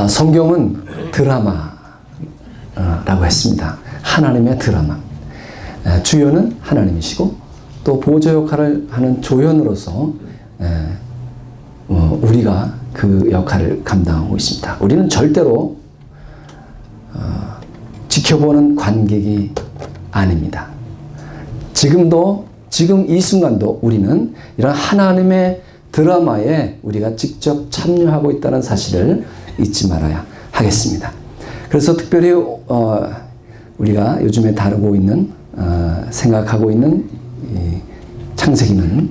성경은 드라마라고 했습니다. 하나님의 드라마. 주연은 하나님이시고 또 보조 역할을 하는 조연으로서 우리가 그 역할을 감당하고 있습니다. 우리는 절대로 지켜보는 관객이 아닙니다. 지금 이 순간도 우리는 이런 하나님의 드라마에 우리가 직접 참여하고 있다는 사실을 잊지 말아야 하겠습니다. 그래서 특별히 우리가 요즘에 다루고 있는 생각하고 있는 이 창세기는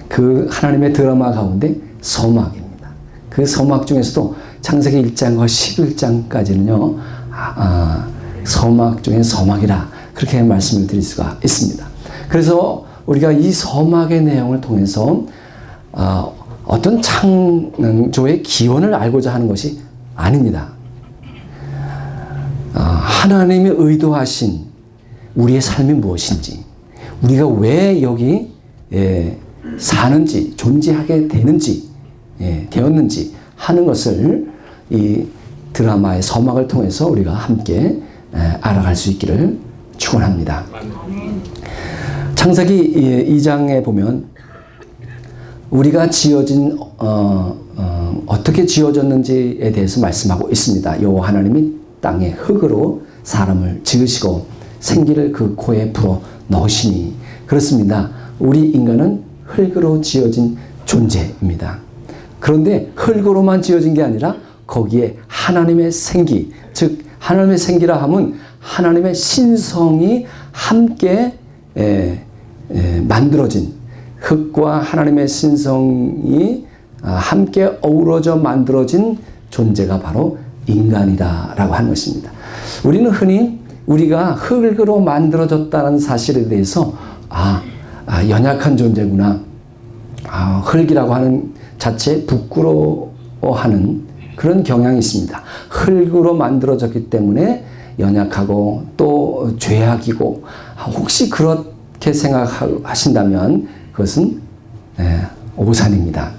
그 하나님의 드라마 가운데 서막입니다. 그 서막 중에서도 창세기 1장과 11장까지는요 서막 중에 서막이라 그렇게 말씀을 드릴 수가 있습니다. 그래서 우리가 이 서막의 내용을 통해서 어떤 창조의 기원을 알고자 하는 것이 아닙니다. 하나님이 의도하신 우리의 삶이 무엇인지, 우리가 왜 여기 사는지, 존재하게 되었는지 하는 것을 이 드라마의 서막을 통해서 우리가 함께 알아갈 수 있기를 축원합니다. 창세기 2장에 보면 우리가 지어진 어떻게 지어졌는지에 대해서 말씀하고 있습니다. 여호와 하나님이 땅에 흙으로 사람을 지으시고 생기를 그 코에 불어 넣으시니, 그렇습니다. 우리 인간은 흙으로 지어진 존재입니다. 그런데 흙으로만 지어진 게 아니라 거기에 하나님의 생기, 즉 하나님의 생기라 함은 하나님의 신성이 함께 만들어진, 흙과 하나님의 신성이 함께 어우러져 만들어진 존재가 바로 인간이다라고 하는 것입니다. 우리는 흔히 우리가 흙으로 만들어졌다는 사실에 대해서 연약한 존재구나, 흙이라고 하는 자체에 부끄러워하는 그런 경향이 있습니다. 흙으로 만들어졌기 때문에 연약하고 또 죄악이고, 혹시 그렇게 생각하신다면 그것은 오산입니다.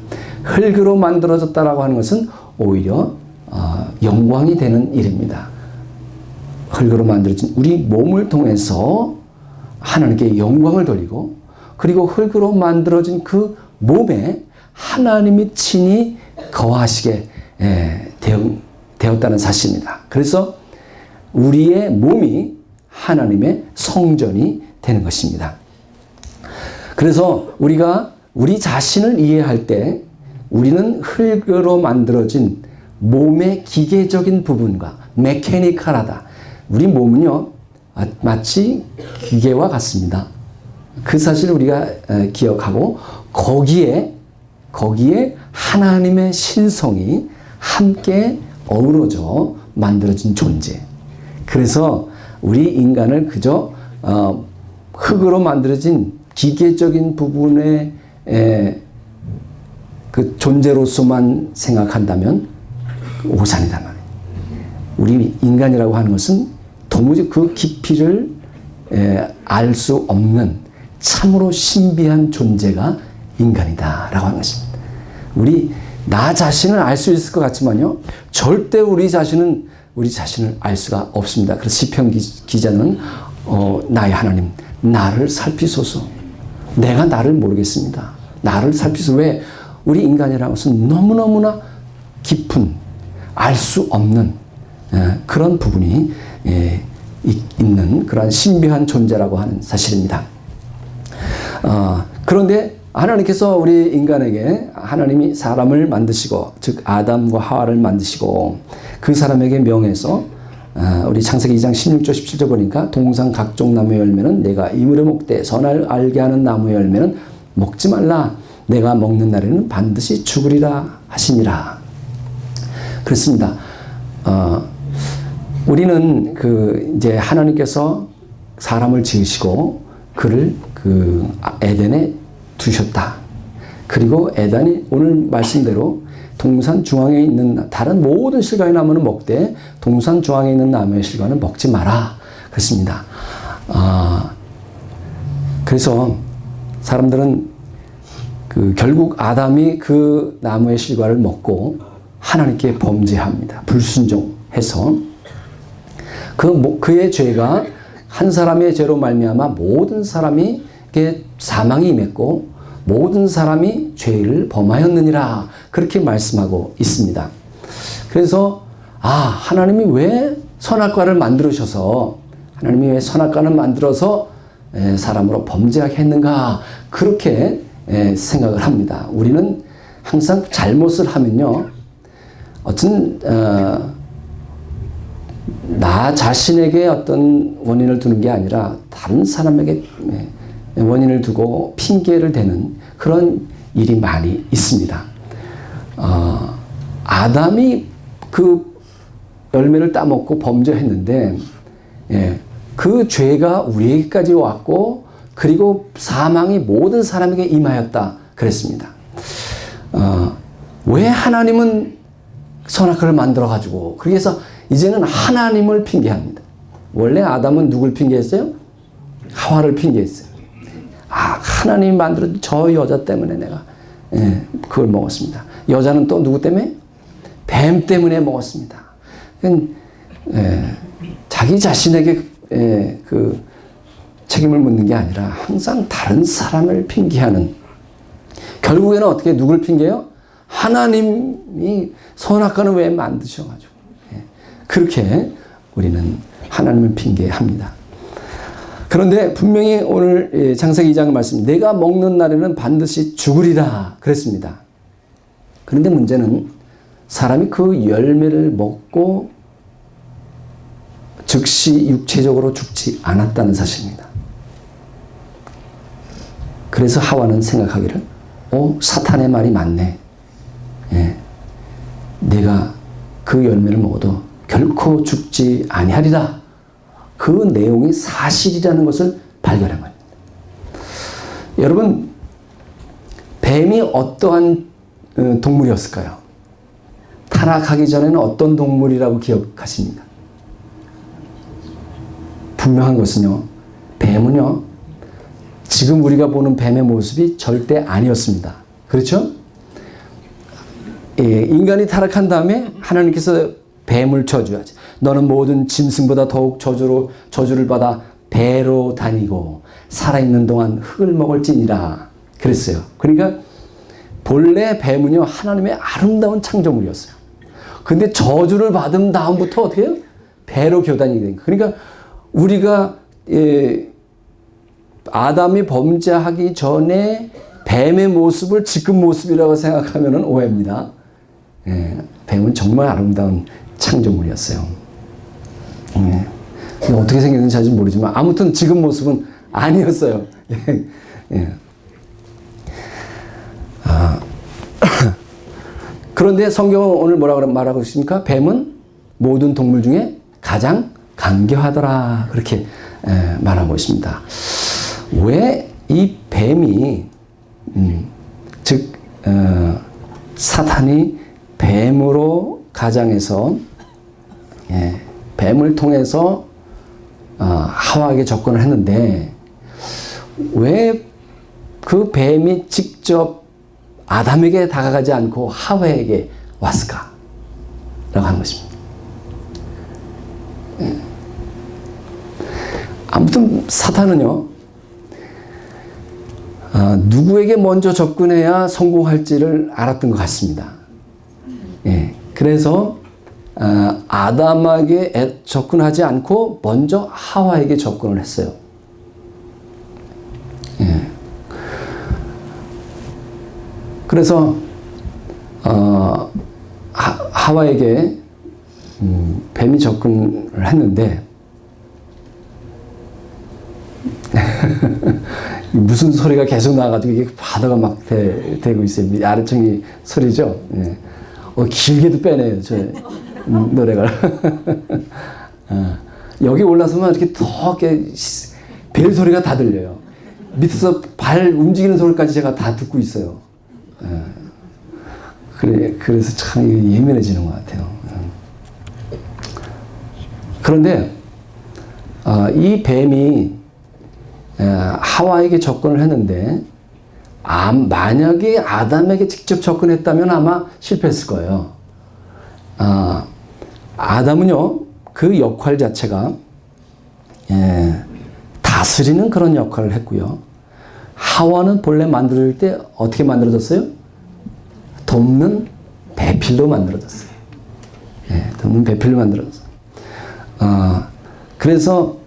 흙으로 만들어졌다라고 하는 것은 오히려 영광이 되는 일입니다. 흙으로 만들어진 우리 몸을 통해서 하나님께 영광을 돌리고, 그리고 흙으로 만들어진 그 몸에 하나님이 친히 거하시게 되었다는 사실입니다. 그래서 우리의 몸이 하나님의 성전이 되는 것입니다. 그래서 우리가 우리 자신을 이해할 때 우리는 흙으로 만들어진 몸의 기계적인 부분과 메케니컬하다. 우리 몸은요 마치 기계와 같습니다. 그 사실을 우리가 기억하고 거기에 하나님의 신성이 함께 어우러져 만들어진 존재. 그래서 우리 인간을 그저 흙으로 만들어진 기계적인 부분의 그 존재로서만 생각한다면 오산이단 말이에요. 우리 인간이라고 하는 것은 도무지 그 깊이를 알 수 없는 참으로 신비한 존재가 인간이다라고 하는 것입니다. 나 자신을 알 수 있을 것 같지만요, 절대 우리 자신을 알 수가 없습니다. 그래서 시편 기자는 나의 하나님, 나를 살피소서. 내가 나를 모르겠습니다. 나를 살피소서. 왜? 우리 인간이라는 것은 너무너무나 깊은, 알 수 없는 그런 부분이 있는 그러한 신비한 존재라고 하는 사실입니다. 그런데 하나님께서 우리 인간에게, 하나님이 사람을 만드시고, 즉 아담과 하와를 만드시고 그 사람에게 명해서 우리 창세기 2장 16절 17절 보니까 동산 각종 나무의 열매는 내가 이물에 먹되 선을 알게 하는 나무의 열매는 먹지 말라. 내가 먹는 날에는 반드시 죽으리라 하시니라. 그렇습니다. 우리는 이제 하나님께서 사람을 지으시고 그를 그 에덴에 두셨다. 그리고 에덴이 오늘 말씀대로 동산 중앙에 있는 다른 모든 실과의 나무는 먹되 동산 중앙에 있는 나무의 실과는 먹지 마라. 그렇습니다. 그래서 사람들은 결국 아담이 그 나무의 실과를 먹고 하나님께 범죄합니다. 불순종해서 그의 죄가 한 사람의 죄로 말미암아 모든 사람에게 사망이 임했고 모든 사람이 죄를 범하였느니라 그렇게 말씀하고 있습니다. 그래서 하나님이 왜 선악과를 만들어서 사람으로 범죄하게 했는가 그렇게 생각을 합니다. 우리는 항상 잘못을 하면요 어떤 나 자신에게 어떤 원인을 두는 게 아니라 다른 사람에게 원인을 두고 핑계를 대는 그런 일이 많이 있습니다. 아담이 그 열매를 따먹고 범죄했는데 그 죄가 우리에게까지 왔고 그리고 사망이 모든 사람에게 임하였다 그랬습니다. 왜 하나님은 선악과를 만들어가지고 그래서 이제는 하나님을 핑계합니다. 원래 아담은 누굴 핑계했어요? 하와를 핑계했어요. 하나님이 만들어준 저 여자 때문에 내가 그걸 먹었습니다. 여자는 또 누구 때문에? 뱀 때문에 먹었습니다. 자기 자신에게 그 책임을 묻는 게 아니라 항상 다른 사람을 핑계하는, 결국에는 어떻게 누굴 핑계해요? 하나님이 선악과는 왜 만드셔가지고 그렇게 우리는 하나님을 핑계합니다. 그런데 분명히 오늘 창세기 2장 말씀, 내가 먹는 날에는 반드시 죽으리라 그랬습니다. 그런데 문제는 사람이 그 열매를 먹고 즉시 육체적으로 죽지 않았다는 사실입니다. 그래서 하와는 생각하기를 사탄의 말이 맞네. 내가 그 열매를 먹어도 결코 죽지 아니하리라. 그 내용이 사실이라는 것을 발견한 겁니다. 여러분, 뱀이 어떠한 동물이었을까요? 타락하기 전에는 어떤 동물이라고 기억하십니까? 분명한 것은요, 뱀은요, 지금 우리가 보는 뱀의 모습이 절대 아니었습니다. 그렇죠? 인간이 타락한 다음에 하나님께서 뱀을 저주하지. 너는 모든 짐승보다 더욱 저주를 받아 배로 다니고 살아있는 동안 흙을 먹을지니라 그랬어요. 그러니까 본래 뱀은요, 하나님의 아름다운 창조물이었어요. 근데 저주를 받은 다음부터 어떻게 해요? 배로 교단이 된 거예요. 그러니까 우리가 아담이 범죄하기 전에 뱀의 모습을 지금 모습이라고 생각하면 오해입니다. 뱀은 정말 아름다운 창조물이었어요. 어떻게 생겼는지 잘 모르지만 아무튼 지금 모습은 아니었어요. 그런데 성경은 오늘 뭐라고 말하고 있습니까? 뱀은 모든 동물 중에 가장 간교하더라 그렇게 말하고 있습니다. 왜 이 뱀이 즉 사탄이 뱀으로 가장해서 뱀을 통해서 하와에게 접근을 했는데 왜 그 뱀이 직접 아담에게 다가가지 않고 하와에게 왔을까? 라고 하는 것입니다. 아무튼 사탄은요, 누구에게 먼저 접근해야 성공할지를 알았던 것 같습니다. 그래서 아담에게 접근하지 않고 먼저 하와에게 접근을 했어요. 그래서 하와에게 뱀이 접근을 했는데 무슨 소리가 계속 나가지고 이게 바다가 막 되고 있어요. 아래청이 소리죠. 길게도 빼내요, 저 노래가. 여기 올라서면 이렇게 더 벨 소리가 다 들려요. 밑에서 발 움직이는 소리까지 제가 다 듣고 있어요. 그래서 참 예민해지는 것 같아요. 그런데 이 뱀이 하와에게 접근을 했는데 만약에 아담에게 직접 접근했다면 아마 실패했을 거예요. 아담은요, 그 역할 자체가 다스리는 그런 역할을 했고요. 하와는 본래 만들 때 어떻게 만들어졌어요? 돕는 배필로 만들어졌어요. 돕는 배필로 만들어졌어요. 그래서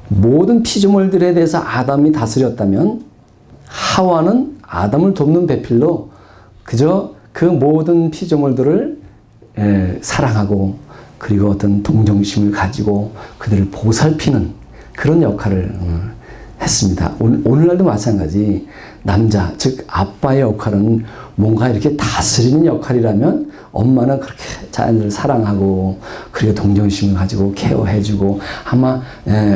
모든 피조물들에 대해서 아담이 다스렸다면 하와는 아담을 돕는 배필로 그저 그 모든 피조물들을 사랑하고 그리고 어떤 동정심을 가지고 그들을 보살피는 그런 역할을 했습니다. 오늘날도 마찬가지. 남자, 즉 아빠의 역할은 뭔가 이렇게 다스리는 역할이라면 엄마는 그렇게 자녀를 사랑하고 그리고 동정심을 가지고 케어해주고 아마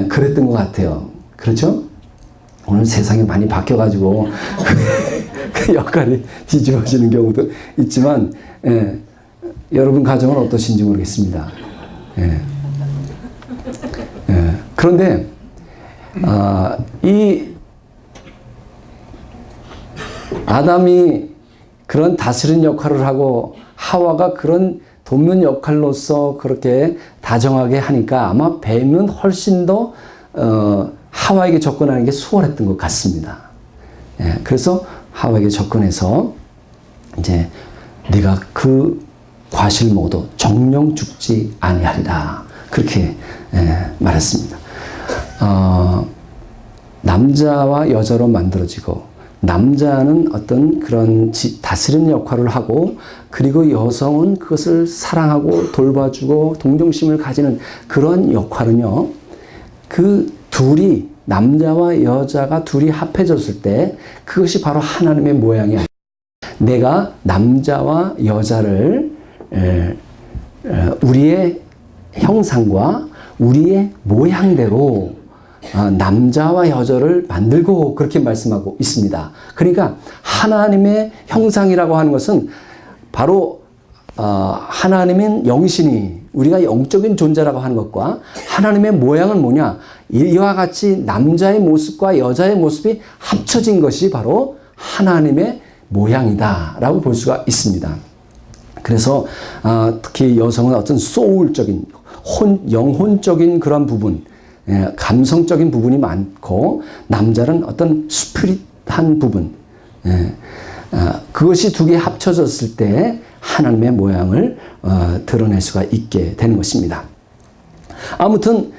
그랬던 것 같아요. 그렇죠? 오늘 세상이 많이 바뀌어가지고 그 역할이 뒤집어지는 경우도 있지만 여러분 가정은 어떠신지 모르겠습니다. 그런데 이 아담이 그런 다스리는 역할을 하고 하와가 그런 돕는 역할로서 그렇게 다정하게 하니까 아마 뱀은 훨씬 더 하와에게 접근하는 게 수월했던 것 같습니다. 그래서 하와에게 접근해서 이제 네가 그 과실 먹어도 정령 죽지 아니하리라 그렇게 말했습니다. 남자와 여자로 만들어지고 남자는 어떤 그런 다스리는 역할을 하고 그리고 여성은 그것을 사랑하고 돌봐주고 동정심을 가지는 그런 역할은요. 그 둘이 남자와 여자가 둘이 합해졌을 때 그것이 바로 하나님의 모양이 아니라 내가 남자와 여자를 우리의 형상과 우리의 모양대로 남자와 여자를 만들고 그렇게 말씀하고 있습니다. 그러니까 하나님의 형상이라고 하는 것은 바로 하나님은 영신이 우리가 영적인 존재라고 하는 것과 하나님의 모양은 뭐냐? 이와 같이 남자의 모습과 여자의 모습이 합쳐진 것이 바로 하나님의 모양이다라고 볼 수가 있습니다. 그래서 특히 여성은 어떤 소울적인 영혼적인 그런 부분, 감성적인 부분이 많고 남자는 어떤 스피릿한 부분, 그것이 두 개 합쳐졌을 때 하나님의 모양을 드러낼 수가 있게 되는 것입니다. 아무튼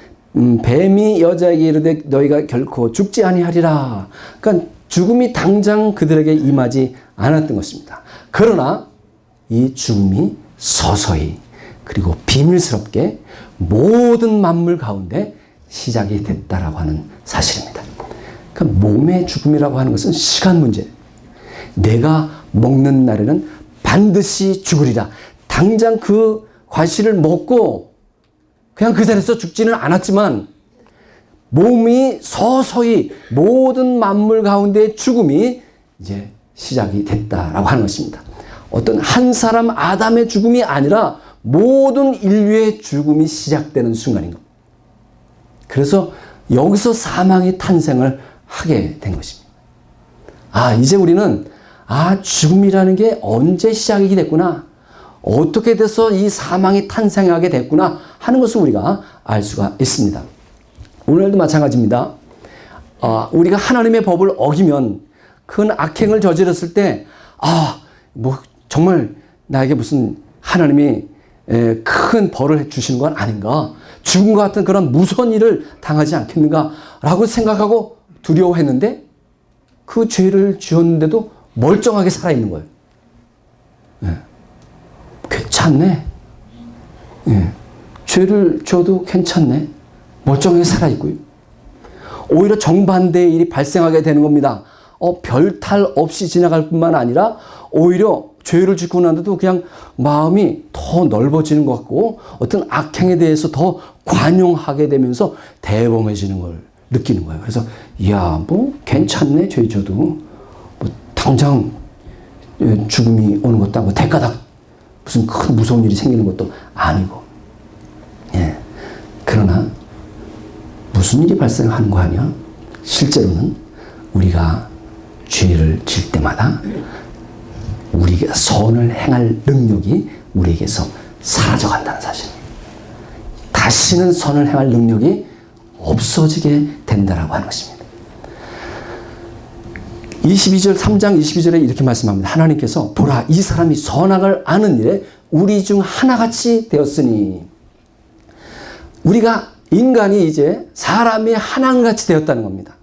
뱀이 여자에게 이르되 너희가 결코 죽지 아니하리라. 그러니까 죽음이 당장 그들에게 임하지 않았던 것입니다. 그러나 이 죽음이 서서히 그리고 비밀스럽게 모든 만물 가운데 시작이 됐다라고 하는 사실입니다. 그러니까 몸의 죽음이라고 하는 것은 시간 문제. 내가 먹는 날에는 반드시 죽으리라. 당장 그 과실을 먹고 그냥 그 자리에서 죽지는 않았지만 몸이 서서히 모든 만물 가운데 죽음이 이제 시작이 됐다라고 하는 것입니다. 어떤 한 사람 아담의 죽음이 아니라 모든 인류의 죽음이 시작되는 순간인 겁니다. 그래서 여기서 사망이 탄생을 하게 된 것입니다. 이제 우리는 죽음이라는 게 언제 시작이 됐구나. 어떻게 돼서 이 사망이 탄생하게 됐구나 하는 것을 우리가 알 수가 있습니다. 오늘도 마찬가지입니다. 우리가 하나님의 법을 어기면 큰 악행을 저질렀을 때 정말 나에게 무슨 하나님이 큰 벌을 주시는 건 아닌가? 죽음과 같은 그런 무서운 일을 당하지 않겠는가? 라고 생각하고 두려워했는데 그 죄를 지었는데도 멀쩡하게 살아있는 거예요. 괜찮네. 죄를 지어도 괜찮네. 멀쩡하게 살아있고요. 오히려 정반대의 일이 발생하게 되는 겁니다. 별 탈 없이 지나갈 뿐만 아니라 오히려 죄를 짓고 난데도 그냥 마음이 더 넓어지는 것 같고 어떤 악행에 대해서 더 관용하게 되면서 대범해지는 걸 느끼는 거예요. 그래서 괜찮네. 죄 져도 당장 죽음이 오는 것도 아니고 대가닥 무슨 큰 무서운 일이 생기는 것도 아니고 그러나 무슨 일이 발생하는 거 아니야? 실제로는 우리가 죄를 질 때마다 우리가 선을 행할 능력이 우리에게서 사라져간다는 사실입니다. 다시는 선을 행할 능력이 없어지게 된다라고 하는 것입니다. 22절 3장 22절에 이렇게 말씀합니다. 하나님께서 보라 이 사람이 선악을 아는 일에 우리 중 하나같이 되었으니, 우리가 인간이 이제 사람이 하나같이 되었다는 겁니다.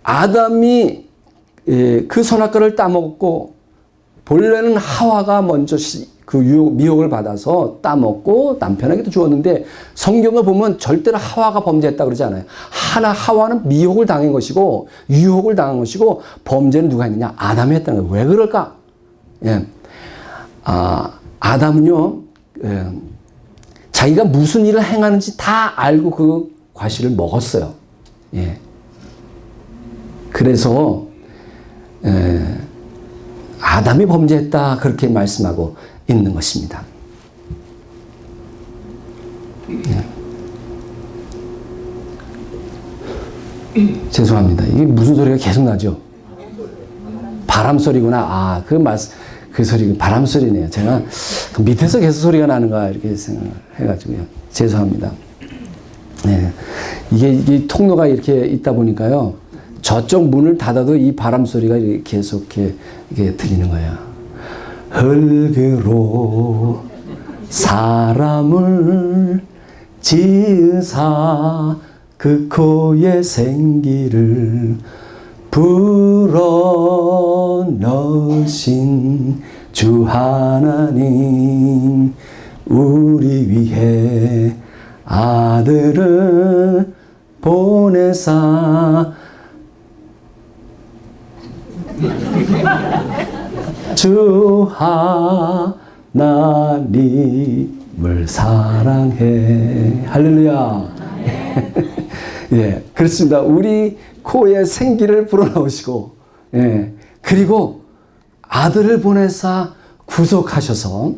아담이 그 선악과를 따먹고, 본래는 하와가 먼저 그 미혹을 받아서 따먹고 남편에게도 주었는데, 성경을 보면 절대로 하와가 범죄했다 그러지 않아요. 하와는 미혹을 당한 것이고 유혹을 당한 것이고, 범죄는 누가 했느냐? 아담이 했다는 거예요. 왜 그럴까? 예. 아담은요, 자기가 무슨 일을 행하는지 다 알고 그 과실을 먹었어요. 예. 그래서 아담이 범죄했다 그렇게 말씀하고 있는 것입니다. 죄송합니다. 이게 무슨 소리가 계속 나죠? 바람 소리구나. 그 소리 바람 소리네요. 제가 그 밑에서 계속 소리가 나는가 이렇게 생각해가지고요. 죄송합니다. 네. 이게 통로가 이렇게 있다 보니까요. 저쪽 문을 닫아도 이 바람 소리가 계속 이렇게 들리는 거예요. 흙으로 사람을 지으사 그 코에 생기를 불어넣으신 주 하나님, 우리 위해 아들을 보내사 주 하나님을 사랑해. 할렐루야. 예, 그렇습니다. 우리 코에 생기를 불어넣으시고, 예, 그리고 아들을 보내사 구속하셔서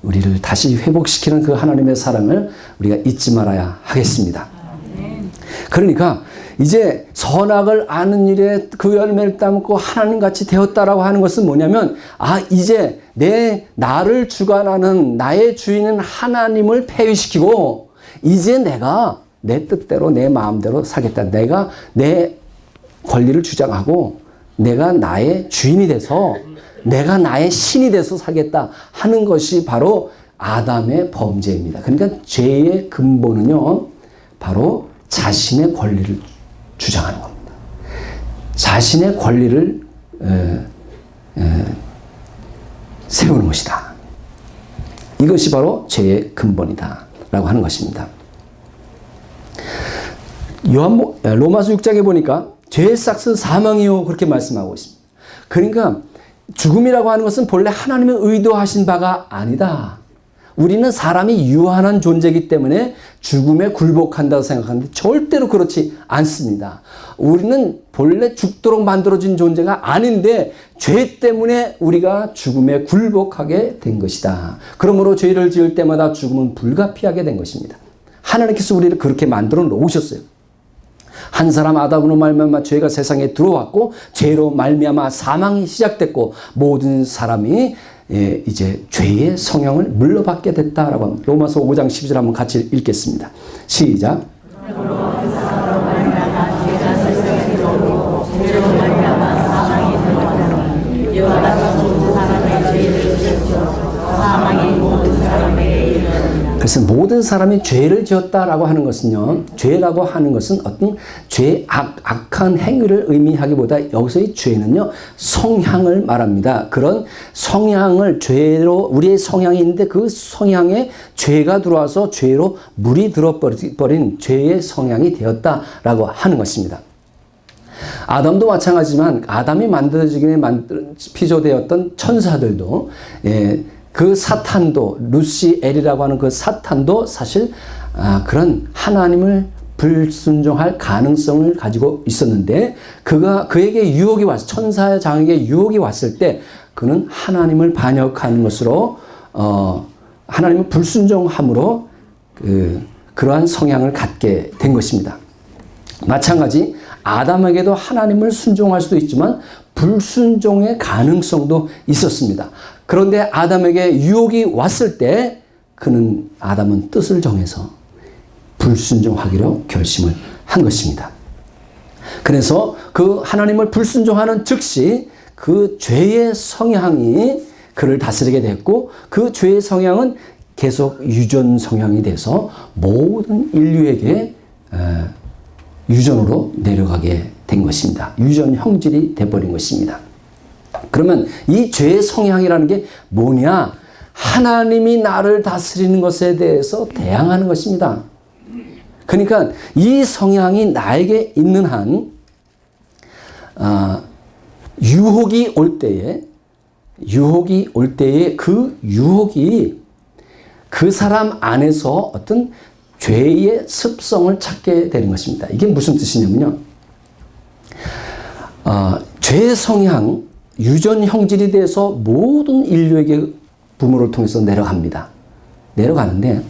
우리를 다시 회복시키는 그 하나님의 사랑을 우리가 잊지 말아야 하겠습니다. 그러니까 이제 선악을 아는 일에 그 열매를 따먹고 하나님같이 되었다라고 하는 것은 뭐냐면, 이제 나를 주관하는 나의 주인은 하나님을 폐위시키고, 이제 내가 내 뜻대로 내 마음대로 살겠다. 내가 내 권리를 주장하고 내가 나의 주인이 돼서 내가 나의 신이 돼서 살겠다 하는 것이 바로 아담의 범죄입니다. 그러니까 죄의 근본은요, 바로 자신의 권리를 주장하는 겁니다. 자신의 권리를 세우는 것이다. 이것이 바로 죄의 근본이다 라고 하는 것입니다. 로마서 6장에 보니까 죄의 삭은 사망이요 그렇게 말씀하고 있습니다. 그러니까 죽음이라고 하는 것은 본래 하나님의 의도하신 바가 아니다. 우리는 사람이 유한한 존재이기 때문에 죽음에 굴복한다고 생각하는데 절대로 그렇지 않습니다. 우리는 본래 죽도록 만들어진 존재가 아닌데 죄 때문에 우리가 죽음에 굴복하게 된 것이다. 그러므로 죄를 지을 때마다 죽음은 불가피하게 된 것입니다. 하나님께서 우리를 그렇게 만들어 놓으셨어요. 한 사람 아담으로 말미암아 죄가 세상에 들어왔고, 죄로 말미암아 사망이 시작됐고, 모든 사람이 이제 죄의 성형을 물러받게 됐다라고 합니다. 로마서 5장 12절 한번 같이 읽겠습니다. 시작. 그래서 모든 사람이 죄를 지었다라고 하는 것은요, 죄라고 하는 것은 어떤 악한 행위를 의미하기보다 여기서의 죄는요, 성향을 말합니다. 그런 성향을 죄로, 우리의 성향이 있는데 그 성향에 죄가 들어와서 죄로 물이 들어버린 죄의 성향이 되었다라고 하는 것입니다. 아담도 마찬가지지만 아담이 만들어지기 전에 피조되었던 천사들도, 그 사탄도, 루시엘이라고 하는 그 사탄도 사실 그런 하나님을 불순종할 가능성을 가지고 있었는데, 그에게 유혹이 왔을, 천사의 장에게 유혹이 왔을 때 그는 하나님을 반역한 것으로, 하나님을 불순종함으로 그러한 성향을 갖게 된 것입니다. 마찬가지 아담에게도 하나님을 순종할 수도 있지만 불순종의 가능성도 있었습니다. 그런데 아담에게 유혹이 왔을 때 아담은 뜻을 정해서 불순종하기로 결심을 한 것입니다. 그래서 그 하나님을 불순종하는 즉시 그 죄의 성향이 그를 다스리게 됐고, 그 죄의 성향은 계속 유전 성향이 돼서 모든 인류에게 유전으로 내려가게 된 것입니다. 유전 형질이 돼버린 것입니다. 그러면 이 죄의 성향이라는 게 뭐냐? 하나님이 나를 다스리는 것에 대해서 대항하는 것입니다. 그러니까 이 성향이 나에게 있는 한 유혹이 올 때에 그 유혹이 그 사람 안에서 어떤 죄의 습성을 찾게 되는 것입니다. 이게 무슨 뜻이냐면요. 죄의 성향, 유전 형질이 돼서 모든 인류에게 부모를 통해서 내려갑니다. 내려가는데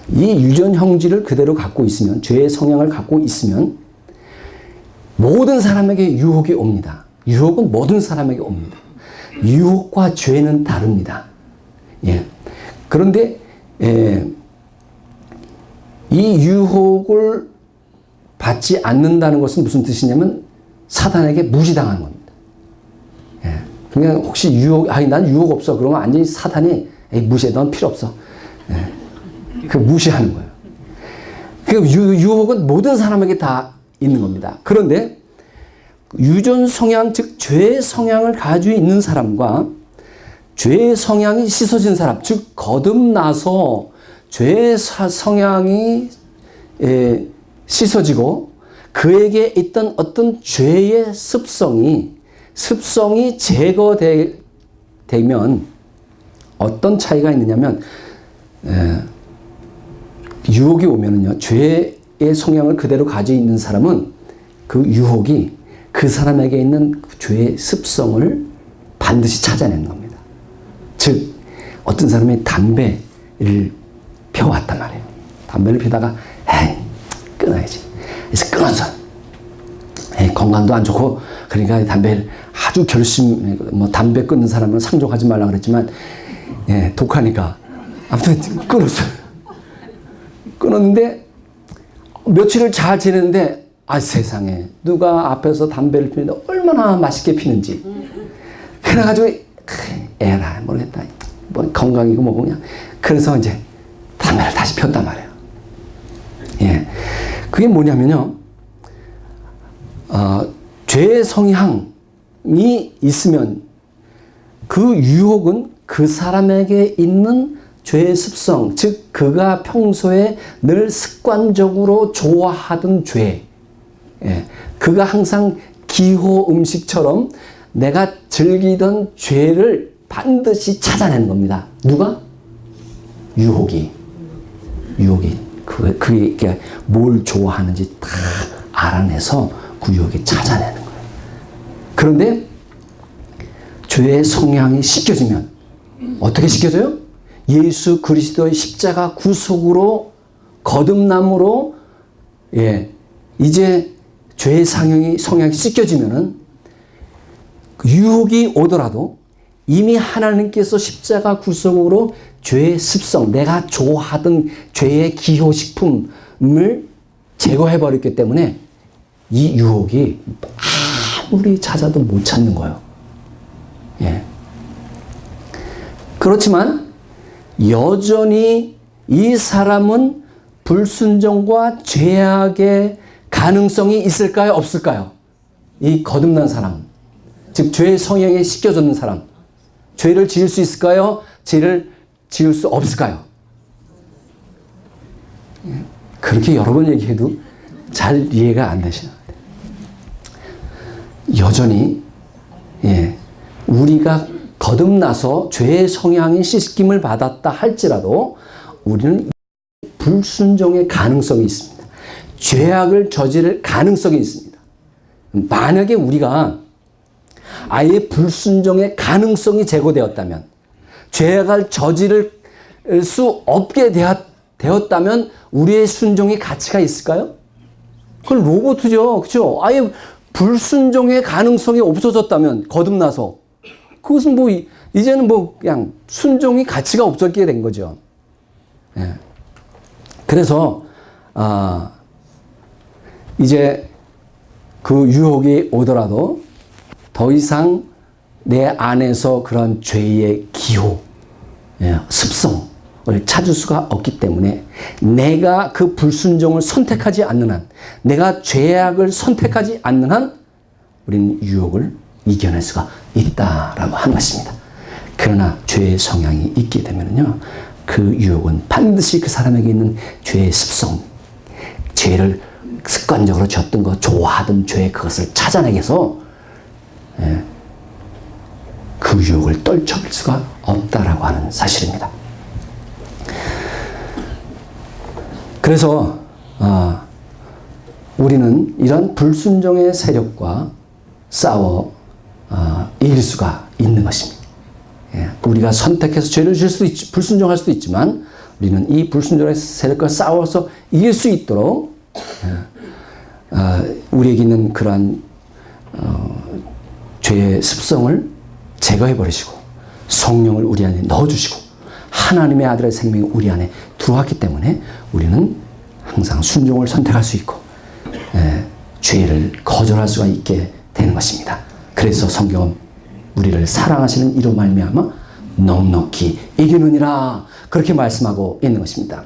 이 유전 형질을 그대로 갖고 있으면, 죄의 성향을 갖고 있으면 모든 사람에게 유혹이 옵니다. 유혹은 모든 사람에게 옵니다. 유혹과 죄는 다릅니다. 예. 그런데 이 유혹을 받지 않는다는 것은 무슨 뜻이냐면 사단에게 무시당하는 겁니다. 예. 그냥 혹시 난 유혹 없어. 그러면 완전히 사단이 무시해. 넌 필요 없어. 예. 그 무시하는 거예요. 그 유혹은 모든 사람에게 다 있는 겁니다. 그런데 유전 성향, 즉 죄의 성향을 가지고 있는 사람과 죄의 성향이 씻어진 사람, 즉 거듭나서 죄의 성향이 씻어지고 그에게 있던 어떤 죄의 습성이 제거되면 어떤 차이가 있느냐면, 유혹이 오면은요, 죄의 성향을 그대로 가지고 있는 사람은 그 유혹이 그 사람에게 있는 그 죄의 습성을 반드시 찾아내는 겁니다. 즉, 어떤 사람이 담배를 펴왔단 말이에요. 담배를 피다가, 끊어야지. 그래서 끊었어. 건강도 안 좋고, 그러니까 담배를 아주 담배 끊는 사람은 상종하지 말라 그랬지만, 독하니까. 아무튼 끊었어요. 끊었는데 며칠을 잘 지냈는데 세상에 누가 앞에서 담배를 피는데 얼마나 맛있게 피는지. 그래가지고 에라 모르겠다. 뭐 건강이고 뭐고 그냥. 그래서 이제 담배를 다시 폈단 말이에요. 예, 그게 뭐냐면요. 죄의 성향이 있으면 그 유혹은 그 사람에게 있는 죄의 습성, 즉 그가 평소에 늘 습관적으로 좋아하던 죄, 그가 항상 기호 음식처럼 내가 즐기던 죄를 반드시 찾아내는 겁니다. 누가? 유혹이 그게 뭘 좋아하는지 다 알아내서 그 유혹이 찾아내는 거예요. 그런데 죄의 성향이 씻겨지면 어떻게 씻겨져요? 예수 그리스도의 십자가 구속으로, 거듭남으로, 이제 죄의 성향이 씻겨지면은 유혹이 오더라도 이미 하나님께서 십자가 구속으로 죄의 습성, 내가 좋아하던 죄의 기호식품을 제거해버렸기 때문에 이 유혹이 아무리 찾아도 못 찾는 거예요. 그렇지만 여전히 이 사람은 불순종과 죄악의 가능성이 있을까요? 없을까요? 이 거듭난 사람, 즉 죄의 성향에 씻겨졌는 사람, 죄를 지을 수 있을까요? 죄를 지을 수 없을까요? 그렇게 여러 번 얘기해도 잘 이해가 안 되시나요? 여전히 우리가 거듭나서 죄의 성향이 씻김을 받았다 할지라도 우리는 불순종의 가능성이 있습니다. 죄악을 저지를 가능성이 있습니다. 만약에 우리가 아예 불순종의 가능성이 제거되었다면, 죄악을 저지를 수 없게 되었다면 우리의 순종이 가치가 있을까요? 그건 로봇이죠. 그렇죠? 아예 불순종의 가능성이 없어졌다면, 거듭나서, 그것은 뭐 이제는 뭐 그냥 순종이 가치가 없었게 된 거죠. 예. 그래서 이제 그 유혹이 오더라도 더 이상 내 안에서 그런 죄의 기호, 습성을 찾을 수가 없기 때문에 내가 그 불순종을 선택하지 않는 한, 내가 죄악을 선택하지 않는 한 우리는 유혹을 이겨낼 수가 있다라고 하는 것입니다. 그러나 죄의 성향이 있게 되면요, 그 유혹은 반드시 그 사람에게 있는 죄의 습성, 죄를 습관적으로 졌던 거, 좋아하던 죄, 그것을 찾아내기 위해서 그 유혹을 떨쳐볼 수가 없다라고 하는 사실입니다. 그래서 우리는 이런 불순종의 세력과 싸워 이길 수가 있는 것입니다. 우리가 선택해서 죄를 질 수도 있지, 불순종할 수도 있지만 우리는 이 불순종의 세력과 싸워서 이길 수 있도록 우리에게 있는 그러한 죄의 습성을 제거해 버리시고 성령을 우리 안에 넣어주시고 하나님의 아들의 생명이 우리 안에 들어왔기 때문에 우리는 항상 순종을 선택할 수 있고 죄를 거절할 수가 있게 되는 것입니다. 그래서 성경은 우리를 사랑하시는 이로 말미암아 넉넉히 이기느니라 그렇게 말씀하고 있는 것입니다.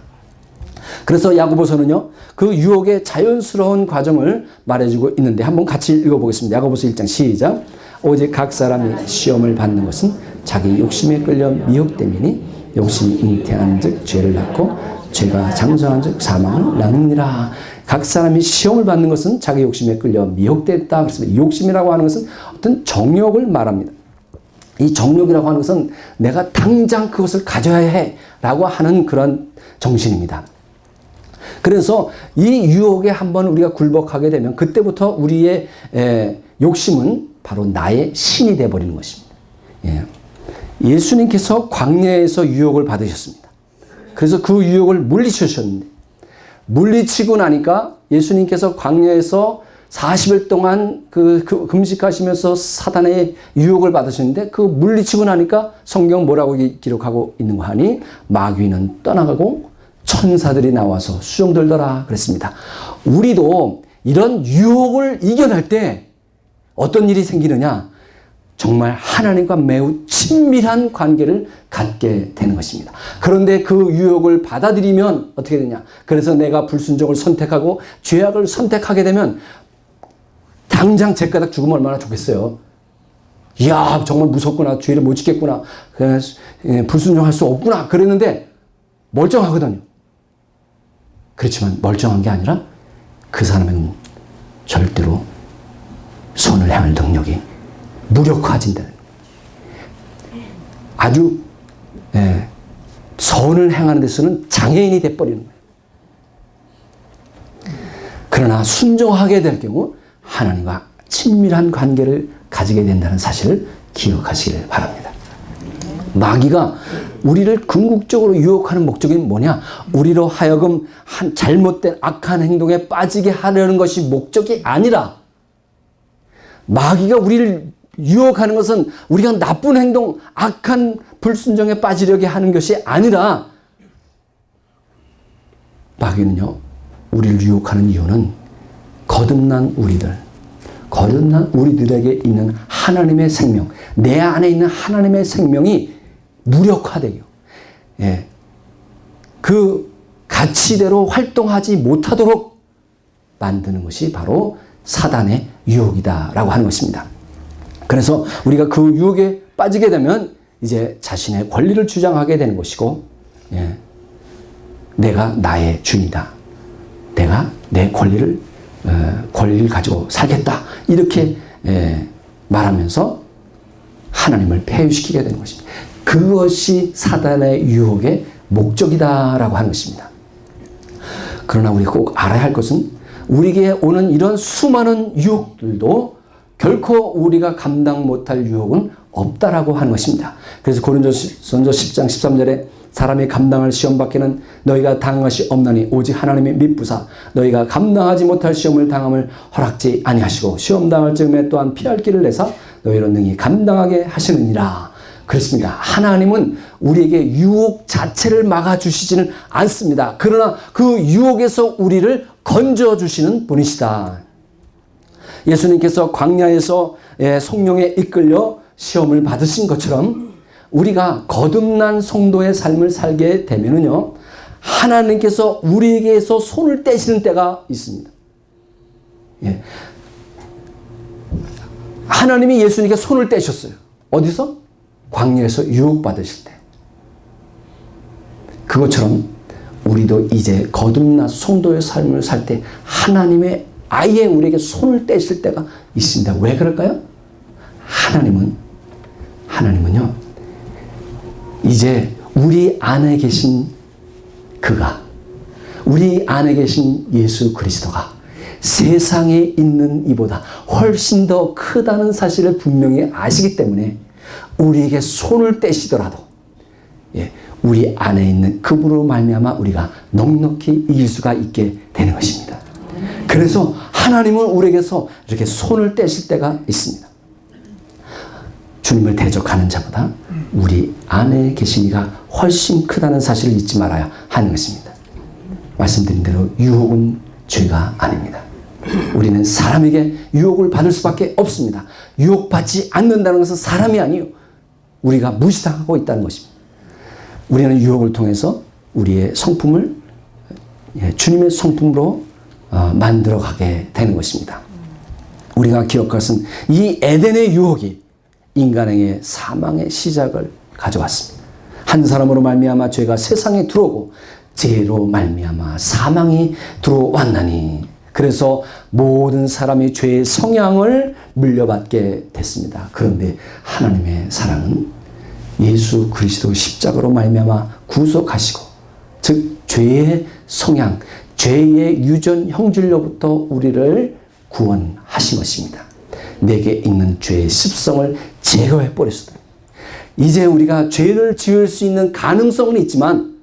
그래서 야고보서는요, 그 유혹의 자연스러운 과정을 말해주고 있는데 한번 같이 읽어보겠습니다. 야고보서 1장 시작. 오직 각 사람이 시험을 받는 것은 자기 욕심에 끌려 미혹됨이니 욕심이 잉태한 즉 죄를 낳고 죄가 장성한 즉 사망을 낳느니라. 각 사람이 시험을 받는 것은 자기 욕심에 끌려 미혹됐다. 그렇습니다. 욕심이라고 하는 것은 어떤 정욕을 말합니다. 이 정욕이라고 하는 것은 내가 당장 그것을 가져야 해 라고 하는 그런 정신입니다. 그래서 이 유혹에 한번 우리가 굴복하게 되면 그때부터 우리의 욕심은 바로 나의 신이 되어버리는 것입니다. 예수님께서 광야에서 유혹을 받으셨습니다. 그래서 그 유혹을 물리치셨는데, 물리치고 나니까 예수님께서 광야에서 40일 동안 금식하시면서 사단의 유혹을 받으셨는데, 그 물리치고 나니까 성경 뭐라고 기록하고 있는 거 하니 마귀는 떠나가고 천사들이 나와서 수종들더라 그랬습니다. 우리도 이런 유혹을 이겨낼 때 어떤 일이 생기느냐? 정말 하나님과 매우 친밀한 관계를 갖게 되는 것입니다. 그런데 그 유혹을 받아들이면 어떻게 되냐? 그래서 내가 불순종을 선택하고 죄악을 선택하게 되면 당장 제 까닥 죽으면 얼마나 좋겠어요. 이야, 정말 무섭구나. 죄를 못 지켰구나. 불순종할 수 없구나. 그랬는데 멀쩡하거든요. 그렇지만 멀쩡한 게 아니라 그 사람은 절대로 선을 향할 능력이 무력화진다는 거예요. 아주 선을 행하는 데서는 장애인이 돼버리는 거예요. 그러나 순종하게 될 경우 하나님과 친밀한 관계를 가지게 된다는 사실을 기억하시길 바랍니다. 마귀가 우리를 궁극적으로 유혹하는 목적이 뭐냐? 우리로 하여금 한 잘못된 악한 행동에 빠지게 하려는 것이 목적이 아니라, 마귀가 우리를 유혹하는 것은 우리가 나쁜 행동, 악한 불순종에 빠지려게 하는 것이 아니라, 마귀는요, 우리를 유혹하는 이유는 거듭난 우리들에게 있는 하나님의 생명, 내 안에 있는 하나님의 생명이 무력화되고, 그 가치대로 활동하지 못하도록 만드는 것이 바로 사단의 유혹이다라고 하는 것입니다. 그래서 우리가 그 유혹에 빠지게 되면 이제 자신의 권리를 주장하게 되는 것이고, 내가 나의 주인이다. 내가 내 권리를 가지고 살겠다. 이렇게 말하면서 하나님을 폐유시키게 되는 것입니다. 그것이 사단의 유혹의 목적이다라고 하는 것입니다. 그러나 우리가 꼭 알아야 할 것은 우리에게 오는 이런 수많은 유혹들도 결코 우리가 감당 못할 유혹은 없다라고 하는 것입니다. 그래서 고린도전서 10장 13절에 사람이 감당할 시험 밖에는 너희가 당한 것이 없나니 오직 하나님이 미쁘사 너희가 감당하지 못할 시험을 당함을 허락지 아니하시고 시험 당할 즈음에 또한 피할 길을 내사 너희로 능히 감당하게 하시느니라. 그렇습니다. 하나님은 우리에게 유혹 자체를 막아주시지는 않습니다. 그러나 그 유혹에서 우리를 건져주시는 분이시다. 예수님께서 광야에서 성령에 이끌려 시험을 받으신 것처럼 우리가 거듭난 성도의 삶을 살게 되면은요, 하나님께서 우리에게서 손을 떼시는 때가 있습니다. 예. 하나님이 예수님께 손을 떼셨어요. 어디서? 광야에서 유혹받으실 때. 그것처럼 우리도 이제 거듭난 성도의 삶을 살 때 하나님의 아예 우리에게 손을 떼실 때가 있습니다. 왜 그럴까요? 하나님은요, 이제 우리 안에 계신 그가, 우리 안에 계신 예수 그리스도가 세상에 있는 이보다 훨씬 더 크다는 사실을 분명히 아시기 때문에 우리에게 손을 떼시더라도 우리 안에 있는 그분으로 말미암아 우리가 넉넉히 이길 수가 있게 되는 것입니다. 그래서 하나님은 우리에게서 이렇게 손을 떼실 때가 있습니다. 주님을 대적하는 자보다 우리 안에 계신 이가 훨씬 크다는 사실을 잊지 말아야 하는 것입니다. 말씀드린 대로 유혹은 죄가 아닙니다. 우리는 사람에게 유혹을 받을 수밖에 없습니다. 유혹받지 않는다는 것은 사람이 아니요, 우리가 무시당하고 있다는 것입니다. 우리는 유혹을 통해서 우리의 성품을 주님의 성품으로 만들어가게 되는 것입니다. 우리가 기억할 것은 이 에덴의 유혹이 인간에게 사망의 시작을 가져왔습니다. 한 사람으로 말미암아 죄가 세상에 들어오고 죄로 말미암아 사망이 들어왔나니, 그래서 모든 사람이 죄의 성향을 물려받게 됐습니다. 그런데 하나님의 사랑은 예수 그리스도 십자가로 말미암아 구속하시고, 즉 죄의 성향, 죄의 유전 형질로부터 우리를 구원하신 것입니다. 내게 있는 죄의 습성을 제거해 버렸습니다. 이제 우리가 죄를 지을 수 있는 가능성은 있지만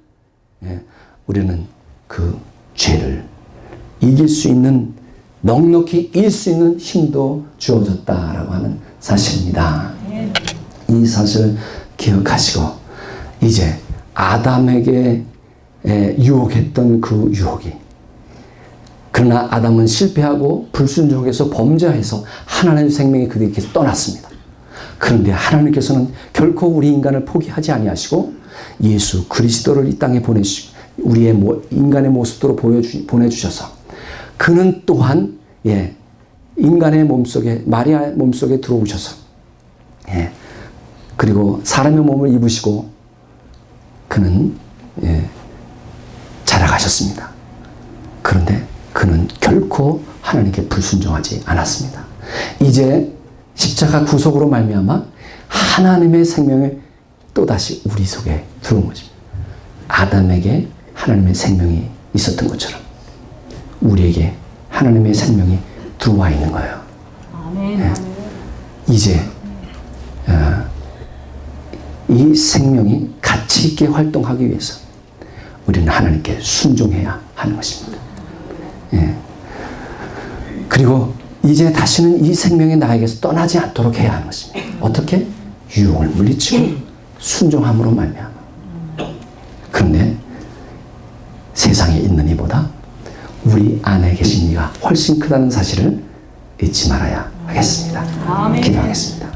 우리는 그 죄를 이길 수 있는, 넉넉히 이길 수 있는 힘도 주어졌다라고 하는 사실입니다. 이 사실을 기억하시고 이제 아담에게 유혹했던 그 유혹이, 그러나 아담은 실패하고 불순종해서 범죄해서 하나님의 생명이 그들에게 떠났습니다. 그런데 하나님께서는 결코 우리 인간을 포기하지 아니하시고 예수 그리스도를 이 땅에 보내주시고 우리의 인간의 모습으로 보내주셔서 그는 또한 인간의 몸속에, 마리아의 몸속에 들어오셔서 그리고 사람의 몸을 입으시고 그는 자라가셨습니다. 그런데 그는 결코 하나님께 불순종하지 않았습니다. 이제 십자가 구속으로 말미암아 하나님의 생명이 또다시 우리 속에 들어온 것입니다. 아담에게 하나님의 생명이 있었던 것처럼 우리에게 하나님의 생명이 들어와 있는 거예요. 아멘. 이제 이 생명이 가치 있게 활동하기 위해서 우리는 하나님께 순종해야 하는 것입니다. 그리고 이제 다시는 이 생명이 나에게서 떠나지 않도록 해야 하는 것입니다. 어떻게? 유혹을 물리치고 순종함으로 말미암아. 그런데 세상에 있는 이보다 우리 안에 계신 이가 훨씬 크다는 사실을 잊지 말아야 하겠습니다. 기도하겠습니다.